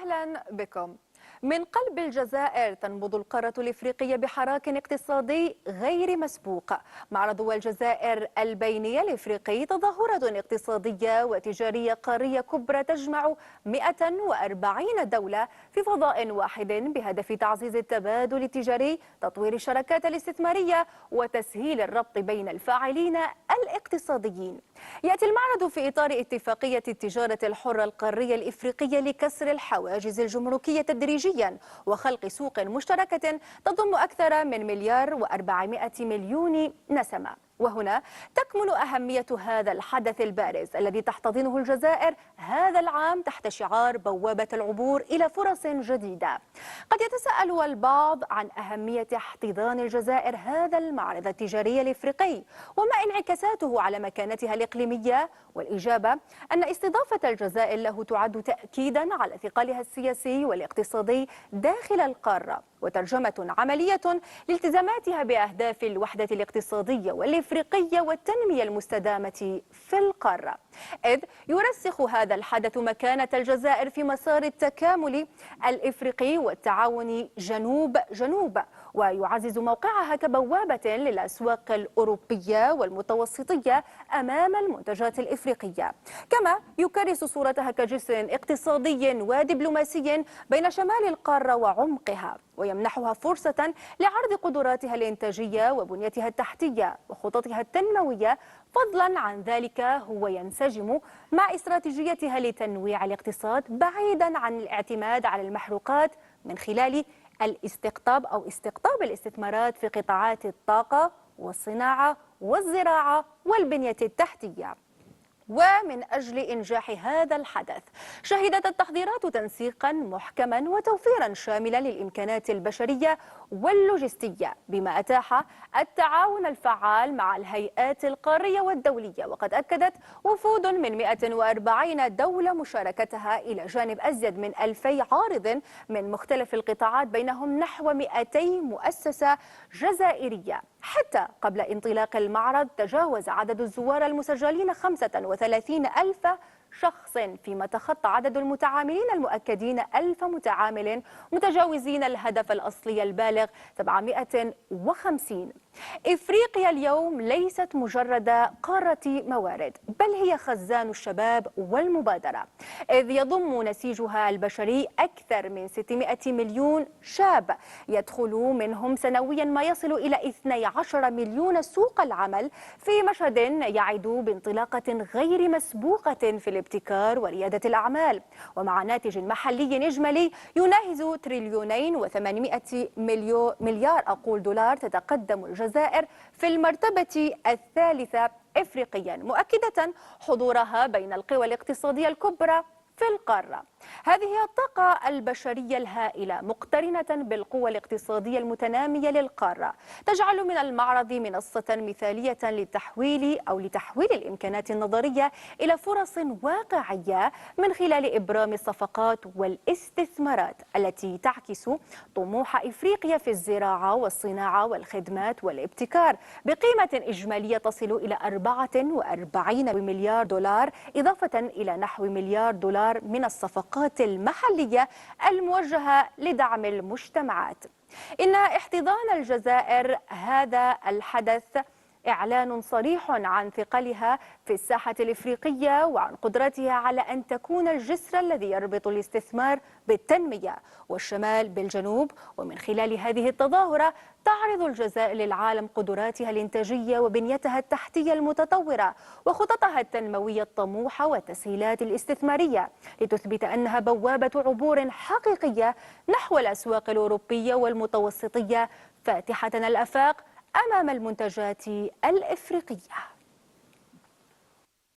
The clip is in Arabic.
أهلا بكم. من قلب الجزائر تنبض القارة الإفريقية بحراك اقتصادي غير مسبوق. معرض الجزائر البيني الإفريقي تظاهرة اقتصادية وتجارية قارية كبرى تجمع 140 دولة في فضاء واحد بهدف تعزيز التبادل التجاري، تطوير الشراكات الاستثمارية وتسهيل الربط بين الفاعلين الاقتصاديين. يأتي المعرض في إطار اتفاقية التجارة الحرة القارية الإفريقية لكسر الحواجز الجمركية تدريجيا وخلق سوق مشتركة تضم أكثر من 1,400,000,000 نسمة. وهنا تكمن أهمية هذا الحدث البارز الذي تحتضنه الجزائر هذا العام تحت شعار بوابة العبور إلى فرص جديدة. قد يتساءل البعض عن أهمية احتضان الجزائر هذا المعرض التجاري الإفريقي وما انعكاساته على مكانتها الإقليمية، والإجابة أن استضافة الجزائر له تعد تأكيدا على ثقلها السياسي والاقتصادي داخل القارة وترجمة عملية لالتزاماتها بأهداف الوحدة الاقتصادية والإفريقية والتنمية المستدامة في القارة، إذ يرسخ هذا الحدث مكانة الجزائر في مسار التكامل الإفريقي والتعاون جنوب جنوب، ويعزز موقعها كبوابة للأسواق الأوروبية والمتوسطية أمام المنتجات الإفريقية، كما يكرس صورتها كجسر اقتصادي ودبلوماسي بين شمال القارة وعمقها، ويمنحها فرصة لعرض قدراتها الإنتاجية وبنيتها التحتية وخططها التنموية. فضلا عن ذلك هو ينسجم مع استراتيجيتها لتنويع الاقتصاد بعيدا عن الاعتماد على المحروقات من خلال استقطاب الاستثمارات في قطاعات الطاقة والصناعة والزراعة والبنية التحتية. ومن أجل إنجاح هذا الحدث شهدت التحضيرات تنسيقا محكما وتوفيرا شاملا للإمكانات البشرية واللوجستية، بما أتاح التعاون الفعال مع الهيئات القارية والدولية. وقد أكدت وفود من 140 دولة مشاركتها إلى جانب أزيد من 2000 عارض من مختلف القطاعات، بينهم نحو 200 مؤسسة جزائرية. حتى قبل انطلاق المعرض تجاوز عدد الزوار المسجلين 35,000 شخص، فيما تخطى عدد المتعاملين المؤكدين 1000 متعامل، متجاوزين الهدف الأصلي البالغ 750. إفريقيا اليوم ليست مجرد قارة موارد، بل هي خزان الشباب والمبادرة، إذ يضم نسيجها البشري أكثر من 600 مليون شاب، يدخل منهم سنويا ما يصل إلى 12 مليون سوق العمل، في مشهد يعد بانطلاقة غير مسبوقة في الابتكار وريادة الأعمال، ومع ناتج محلي إجمالي يناهز 2,800,000,000,000 دولار. تتقدم الجزائر في المرتبة الثالثة إفريقيا، مؤكدة حضورها بين القوى الاقتصادية الكبرى في القارة. هذه الطاقة البشرية الهائلة مقترنة بالقوى الاقتصادية المتنامية للقارة تجعل من المعرض منصة مثالية لتحويل الإمكانات النظرية إلى فرص واقعية من خلال إبرام الصفقات والاستثمارات التي تعكس طموح إفريقيا في الزراعة والصناعة والخدمات والابتكار بقيمة إجمالية تصل إلى 44 مليار دولار، إضافة إلى نحو مليار دولار من الصفقات المحلية الموجهة لدعم المجتمعات. إن احتضان الجزائر هذا الحدث إعلان صريح عن ثقلها في الساحة الإفريقية وعن قدرتها على أن تكون الجسر الذي يربط الاستثمار بالتنمية والشمال بالجنوب. ومن خلال هذه التظاهرة تعرض الجزائر للعالم قدراتها الإنتاجية وبنيتها التحتية المتطورة وخططها التنموية الطموحة والتسهيلات الاستثمارية، لتثبت أنها بوابة عبور حقيقية نحو الأسواق الأوروبية والمتوسطية، فاتحة الآفاق أمام المنتجات الإفريقية.